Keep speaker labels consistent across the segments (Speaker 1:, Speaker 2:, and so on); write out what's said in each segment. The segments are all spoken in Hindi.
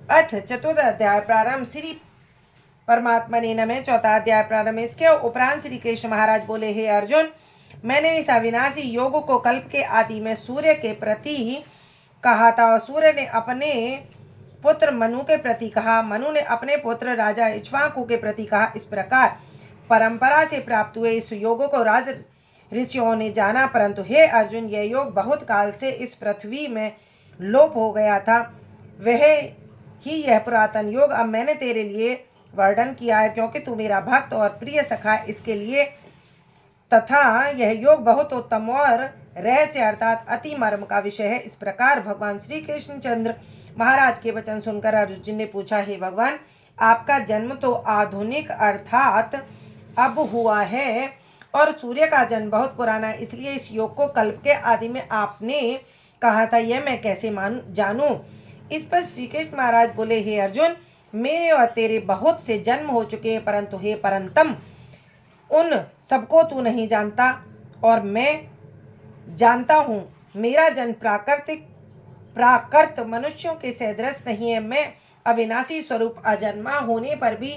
Speaker 1: अथ चतुर्थ अध्याय प्रारंभ। श्री परमात्मा ने नमः। चौथा अध्याय प्रारंभ। इसके उपरांत श्री कृष्ण महाराज बोले, हे अर्जुन, मैंने इस अविनाशी योग को कल्प के आदि में सूर्य के प्रति कहा था और सूर्य ने अपने पुत्र मनु के प्रति कहा, मनु ने अपने पुत्र राजा इक्ष्वाकु के प्रति कहा। इस प्रकार परंपरा से प्राप्त हुए इस योग को राज ऋषियों ने जाना, परंतु हे अर्जुन, यह योग बहुत काल से इस पृथ्वी में लोप हो गया था। वह ही यह पुरातन योग अब मैंने तेरे लिए वर्णन किया है, क्योंकि तू मेरा भक्त और प्रिय सखा इसके लिए, तथा यह योग बहुत उत्तम और रहस्य अर्थात अति मर्म का विषय है। इस प्रकार भगवान श्री कृष्णचंद्र महाराज के वचन सुनकर अर्जुन ने पूछा, हे भगवान, आपका जन्म तो आधुनिक अर्थात अब हुआ है और सूर्य का जन्म बहुत पुराना है, इसलिए इस योग को कल्प के आदि में आपने कहा था, यह मैं कैसे जानूं। इस पर श्री कृष्ण महाराज बोले, हे अर्जुन, मेरे और तेरे बहुत से जन्म हो चुके हैं, परंतु हे परंतम, उन सबको तू नहीं जानता और मैं जानता हूँ। मेरा जन्म प्राकृत मनुष्यों के सदृश नहीं है। मैं अविनाशी स्वरूप अजन्मा होने पर भी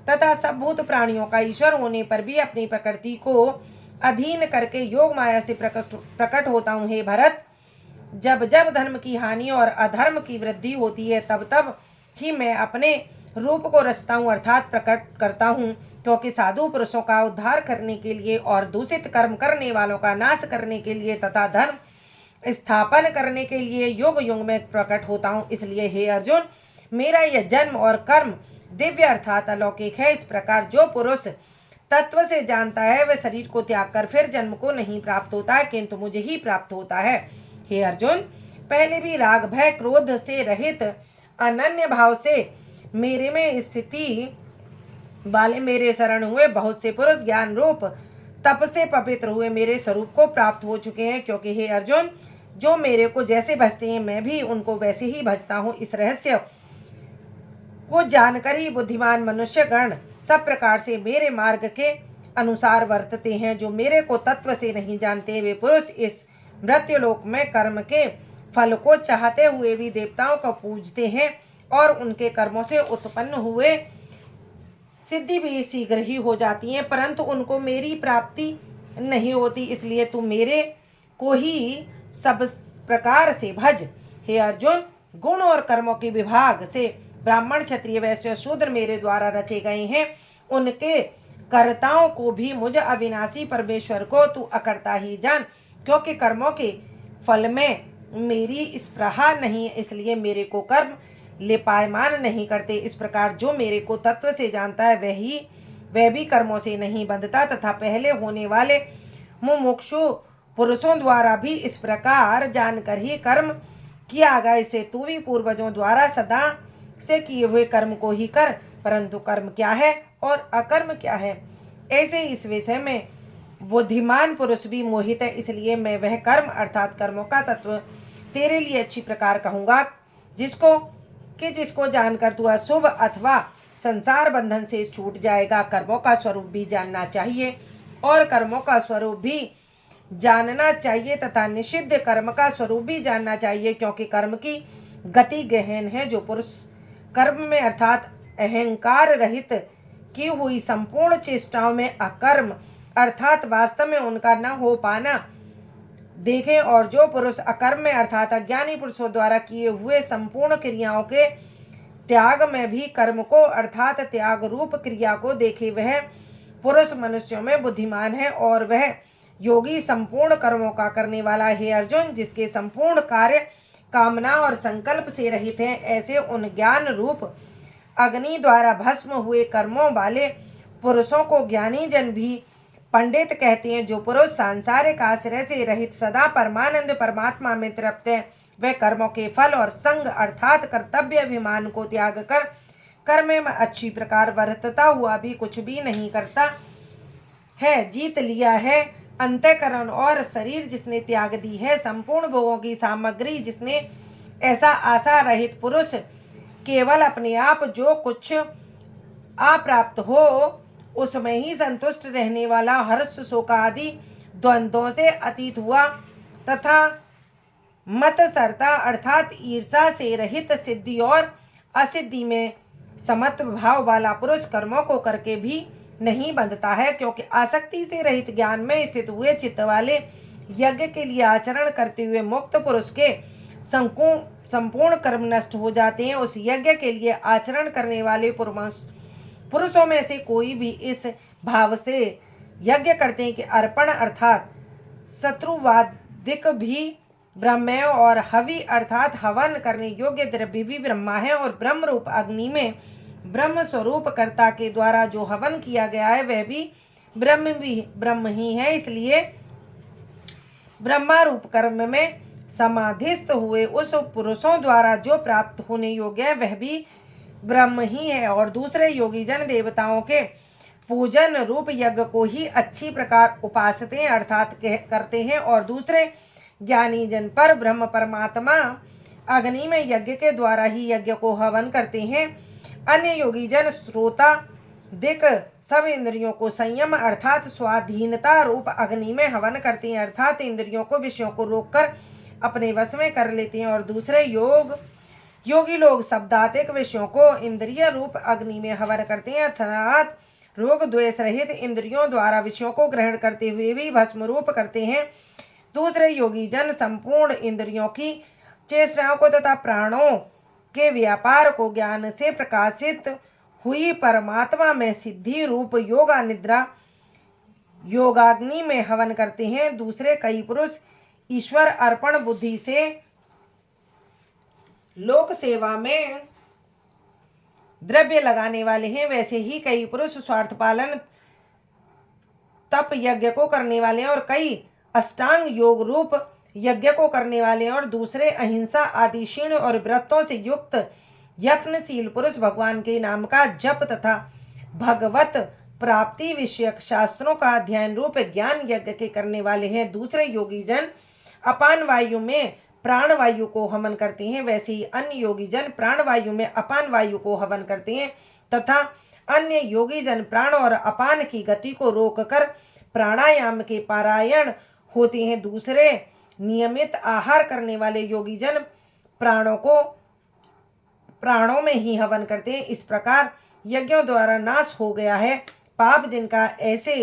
Speaker 1: तथा सब भूत प्राणियों का ईश्वर होने पर भी अपनी प्रकृति को अधीन करके योग माया से प्रकट होता हूँ। हे भरत, जब जब धर्म की हानि और अधर्म की वृद्धि होती है, तब तब ही मैं अपने रूप को रचता हूँ अर्थात प्रकट करता हूँ, क्योंकि साधु पुरुषों का उद्धार करने के लिए और दूषित कर्म करने वालों का नाश करने के लिए तथा धर्म स्थापन करने के लिए युग युग में प्रकट होता हूँ। इसलिए हे अर्जुन, मेरा यह जन्म और कर्म दिव्य अर्थात अलौकिक है। इस प्रकार जो पुरुष तत्व से जानता है वह शरीर को त्याग कर फिर जन्म को नहीं प्राप्त होता है, किंतु मुझे ही प्राप्त होता है। हे अर्जुन, पहले भी राग भय क्रोध से रहित अनन्य भाव से मेरे में स्थिति वाले मेरे शरण हुए बहुत से पुरुष ज्ञान रूप तप से पवित्र हुए मेरे स्वरूप को प्राप्त हो चुके हैं, क्योंकि हे अर्जुन, जो मेरे को जैसे भजते हैं मैं भी उनको वैसे ही भजता हूँ। इस रहस्य को जानकर ही बुद्धिमान मनुष्य गण सब प्रकार से मेरे मार्ग के अनुसार वर्तते हैं। जो मेरे को तत्व से नहीं जानते वे पुरुष इस मृत्युलोक में कर्म के फल को चाहते हुए भी देवताओं को पूजते हैं और उनके कर्मों से उत्पन्न हुए सिद्धि भी शीघ्र ही हो जाती है, परंतु उनको मेरी प्राप्ति नहीं होती। इसलिए तू मेरे को ही सब प्रकार से भज। हे अर्जुन, गुण और कर्मों के विभाग से ब्राह्मण क्षत्रिय वैश्य शूद्र मेरे द्वारा रचे गए हैं, उनके कर्ताओं को भी मुझ अविनाशी परमेश्वर को तू अकर्ता ही जान, क्योंकि कर्मों के फल में मेरी स्पृहा नहीं है, इसलिए मेरे को कर्म लिपायमान नहीं करते। इस प्रकार जो मेरे को तत्व से जानता है वह भी कर्मों से नहीं बंधता, तथा पहले होने वाले मुमुक्षु पुरुषों द्वारा भी इस प्रकार जानकर ही कर्म किया गया। इसे तू भी पूर्वजों द्वारा सदा से किए हुए कर्म को ही कर, परंतु कर्म क्या है और अकर्म क्या है, ऐसे इस विषय में बुद्धिमान पुरुष भी मोहित है। इसलिए मैं वह कर्म अर्थात कर्मों का तत्व तेरे लिए अच्छी प्रकार कहूँगा, जिसको जानकर तू अशुभ अथवा संसार बंधन से छूट जाएगा। कर्मों का स्वरूप भी जानना चाहिए और कर्मों का स्वरूप भी जानना चाहिए तथा निषिद्ध कर्म का स्वरूप भी जानना चाहिए, क्योंकि कर्म की गति गहन है। जो पुरुष कर्म में अर्थात अहंकार रहित की हुई संपूर्ण चेष्टाओं में अकर्म अर्थात वास्तव में उनका न हो पाना देखें, और जो पुरुष अकर्म में अर्थात अज्ञानी पुरुषों द्वारा किए हुए संपूर्ण क्रियाओं के त्याग में भी कर्म को अर्थात त्याग रूप क्रिया को देखे, वह पुरुष मनुष्यों में बुद्धिमान है और वह योगी संपूर्ण कर्मों का करने वाला है। अर्जुन, जिसके संपूर्ण कार्य कामना और संकल्प से रहित हैं, ऐसे उन ज्ञान रूप अग्नि द्वारा भस्म हुए कर्मों वाले पुरुषों को ज्ञानी जन भी पंडित कहते हैं। जो पुरुष सांसारिक आश्रय से रहित सदा परमानंद परमात्मा में तृप्त है, वह कर्मों के फल और संग अर्थात कर्तव्य अभिमान को त्याग कर कर्म में अच्छी प्रकार वर्तता हुआ भी कुछ भी नहीं करता है। जीत लिया है अंतःकरण और शरीर जिसने त्याग दी है, संपूर्ण भोगों की सामग्री जिसने, ऐसा आशा रहित पुरुष केवल अपने आप जो कुछ अप्राप्त हो उसमें ही संतुष्ट रहने वाला, हर्ष शोक आदि द्वंद्वों से अतीत हुआ तथा मत सरता अर्थात ईर्षा से रहित, सिद्धि और असिद्धि में समत्व भाव वाला पुरुष कर्मों को करके भी नहीं बंधता है, क्योंकि आसक्ति से रहित ज्ञान में स्थित हुए चित्त वाले यज्ञ के लिए आचरण करते हुए मुक्त पुरुष के संपूर्ण कर्म नष्ट हो जाते हैं। उस यज्ञ के लिए आचरण करने वाले पुरुषों में से कोई भी इस भाव से यज्ञ करते हैं कि अर्पण अर्थात शत्रुवादिक भी ब्रह्म है, और हवि अर्थात हवन करने योग्य द्रव्य भी ब्रह्मा है, और ब्रह्म रूप अग्नि में ब्रह्म स्वरूप कर्ता के द्वारा जो हवन किया गया है वह भी ब्रह्म ही है। इसलिए ब्रह्मा रूप कर्म में समाधिस्थ हुए उस पुरुषों द्वारा जो प्राप्त होने योग्य है वह भी ब्रह्म ही है, और दूसरे योगी जन देवताओं के पूजन रूप यज्ञ को ही अच्छी प्रकार उपासते हैं अर्थात करते हैं, और दूसरे ज्ञानी जन पर ब्रह्म परमात्मा अग्नि में यज्ञ के द्वारा ही यज्ञ को हवन करते हैं। अन्य योगी जन श्रोता दिक सब इंद्रियों को संयम अर्थात स्वाधीनता रूप अग्नि में हवन करते हैं, अर्थात इंद्रियों को विषयों को रोककर अपने वश में कर लेते हैं, और दूसरे योगी लोग शब्दातिक विषयों को इंद्रिय रूप अग्नि में हवन करते हैं, अर्थात रोग द्वेष रहित इंद्रियों द्वारा विषयों को ग्रहण करते हुए भी भस्म रूप करते हैं। दूसरे योगी जन संपूर्ण इंद्रियों की चेष्टाओं को तथा प्राणों के व्यापार को ज्ञान से प्रकाशित हुई परमात्मा में सिद्धि रूप योगा निद्रा योगाग्नि में हवन करते हैं। दूसरे कई पुरुष ईश्वर अर्पण बुद्धि से लोक सेवा में द्रव्य लगाने वाले हैं, वैसे ही कई पुरुष स्वार्थ पालन तप यज्ञ को करने वाले हैं, और कई अष्टांग योग रूप यज्ञ को करने वाले हैं, और दूसरे अहिंसा आदि क्षीण और व्रतों से युक्त यत्नशील पुरुष भगवान के नाम का जप तथा भगवत प्राप्ति विषयक शास्त्रों का अध्ययन रूप ज्ञान यज्ञ के करने वाले हैं। दूसरे योगी जन अपान वायु में प्राण वायु को हवन करते हैं, वैसे ही अन्य योगी जन प्राण वायु में अपान वायु को हवन करते हैं, तथा अन्य योगी जन प्राण और अपान की गति को रोककर प्राणायाम के पारायण होते हैं। दूसरे नियमित आहार करने वाले योगी जन प्राणों में ही हवन करते हैं। इस प्रकार यज्ञों द्वारा नाश हो गया है पाप जिनका, ऐसे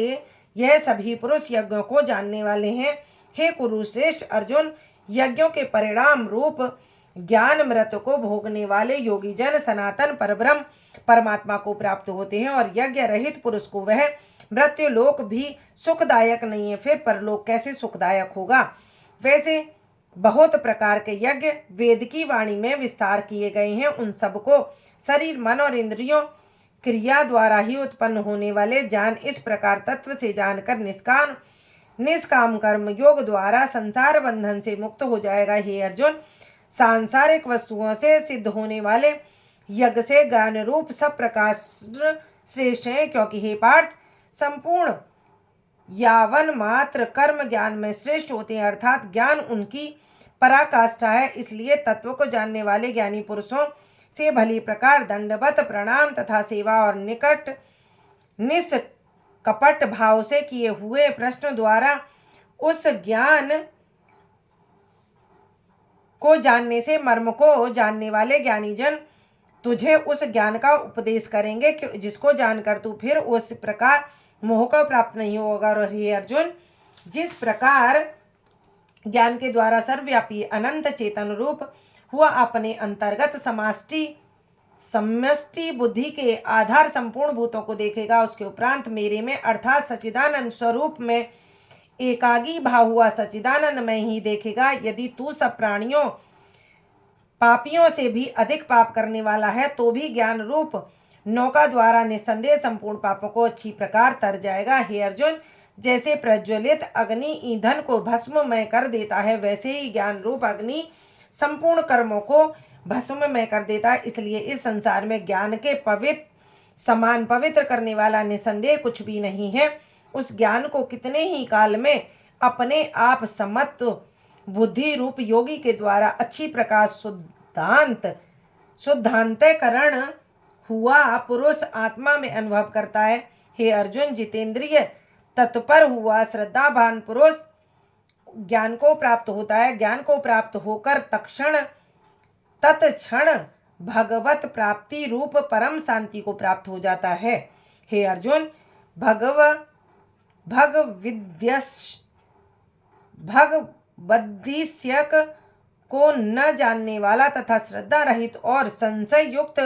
Speaker 1: यह सभी पुरुष यज्ञों को जानने वाले हैं। हे कुरुश्रेष्ठ अर्जुन, यज्ञों के परिणाम रूप ज्ञान मृत को भोगने वाले योगी जन सनातन परब्रह्म परमात्मा को प्राप्त होते हैं, और यज्ञ रहित पुरुष को वह मृत्यु लोक भी सुखदायक नहीं है, फिर परलोक कैसे सुखदायक होगा। वैसे बहुत प्रकार के यज्ञ वेद की वाणी में विस्तार किए गए हैं, उन सबको शरीर मन और इंद्रियों क्रिया द्वारा ही उत्पन्न होने वाले जान इस प्रकार तत्व से जानकर निष्काम कर्म योग द्वारा संसार बंधन से मुक्त हो जाएगा। हे अर्जुन, सांसारिक वस्तुओं से सिद्ध होने वाले यज्ञ से ज्ञान रूप सब प्रकाश श्रेष्ठ है, क्योंकि हे पार्थ संपूर्ण यावन मात्र कर्म ज्ञान में श्रेष्ठ होते हैं, अर्थात ज्ञान उनकी पराकाष्ठा है। इसलिए तत्व को जानने वाले ज्ञानी पुरुषों से भली प्रकार दंडवत प्रणाम तथा सेवा और निष्कपट भाव से किए हुए प्रश्न द्वारा उस ज्ञान को जानने से मर्म को जानने वाले ज्ञानी जन तुझे उस ज्ञान का उपदेश करेंगे जिसको जानकर तू फिर उस प्रकार मोह को प्राप्त नहीं होगा। और हे अर्जुन, जिस प्रकार ज्ञान के द्वारा सर्वव्यापी अनंत चेतन रूप हुआ अपने अंतर्गत समष्टि बुद्धि के आधार संपूर्ण भूतों को देखेगा, उसके उपरांत मेरे में अर्थात सच्चिदानंद स्वरूप में एकागी भाव हुआ सच्चिदानंद में ही देखेगा। यदि तू सब प्राणियों पापियों से भी अधिक पाप करने वाला है तो भी ज्ञान रूप नौका द्वारा निस्संदेह संपूर्ण पापों को अच्छी प्रकार तर जाएगा। हे अर्जुन, जैसे प्रज्वलित अग्नि ईंधन को भस्ममय कर देता है, वैसे ही ज्ञान रूप अग्नि संपूर्ण कर्मों को भस्ममय कर देता है। इसलिए इस संसार में ज्ञान के समान पवित्र करने वाला निस्संदेह कुछ भी नहीं है। उस ज्ञान को कितने ही काल में अपने आप समत्व बुद्धि रूप योगी के द्वारा अच्छी प्रकार शुद्धांतकरण हुआ पुरुष आत्मा में अनुभव करता है। हे अर्जुन, जितेंद्रिय तत्पर हुआ श्रद्धावान पुरुष ज्ञान को प्राप्त होता है। ज्ञान को प्राप्त होकर तत्क्षण भगवत प्राप्ति रूप परम शांति को प्राप्त हो जाता है। हे अर्जुन, भगवद्विषयक को न जानने वाला तथा श्रद्धा रहित और संशय युक्त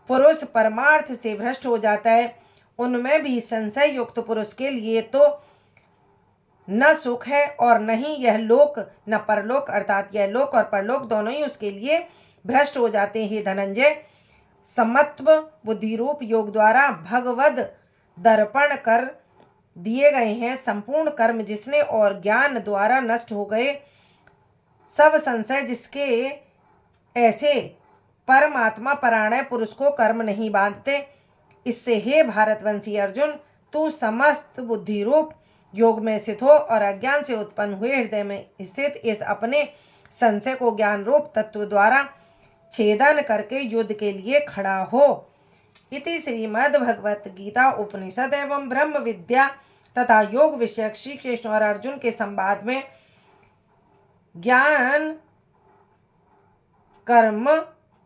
Speaker 1: पुरुष परमार्थ से भ्रष्ट हो जाता है। उनमें भी संशय युक्त पुरुष के लिए तो न सुख है और न ही यह लोक न परलोक, अर्थात यह लोक और परलोक दोनों ही उसके लिए भ्रष्ट हो जाते हैं। धनंजय, समत्व बुद्धि रूप योग द्वारा भगवद दर्पण कर दिए गए हैं संपूर्ण कर्म जिसने और ज्ञान द्वारा नष्ट हो गए सब संशय जिसके ऐसे परमात्मा परायण पुरुष को कर्म नहीं बांधते। इससे हे भारतवंशी अर्जुन, तू समस्त बुद्धि रूप योग में स्थित हो और अज्ञान से उत्पन्न हुए हृदय में स्थित इस अपने संशय को ज्ञान रूप तत्व द्वारा छेदन करके युद्ध के लिए खड़ा हो। इति श्रीमद् भगवत गीता उपनिषद एवं ब्रह्म विद्या तथा योग विषयक श्री कृष्ण और अर्जुन के संवाद में ज्ञान कर्म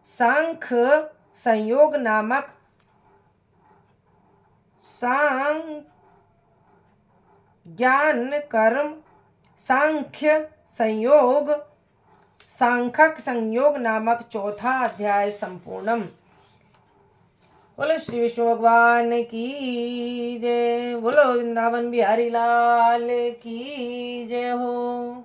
Speaker 1: सांख्य संयोग नामक ज्ञान कर्म सांख्यक संयोग नामक चौथा अध्याय संपूर्णम। बोलो श्री विष्णु भगवान की जय। बोलो वृंदावन बिहारी लाल की जय हो।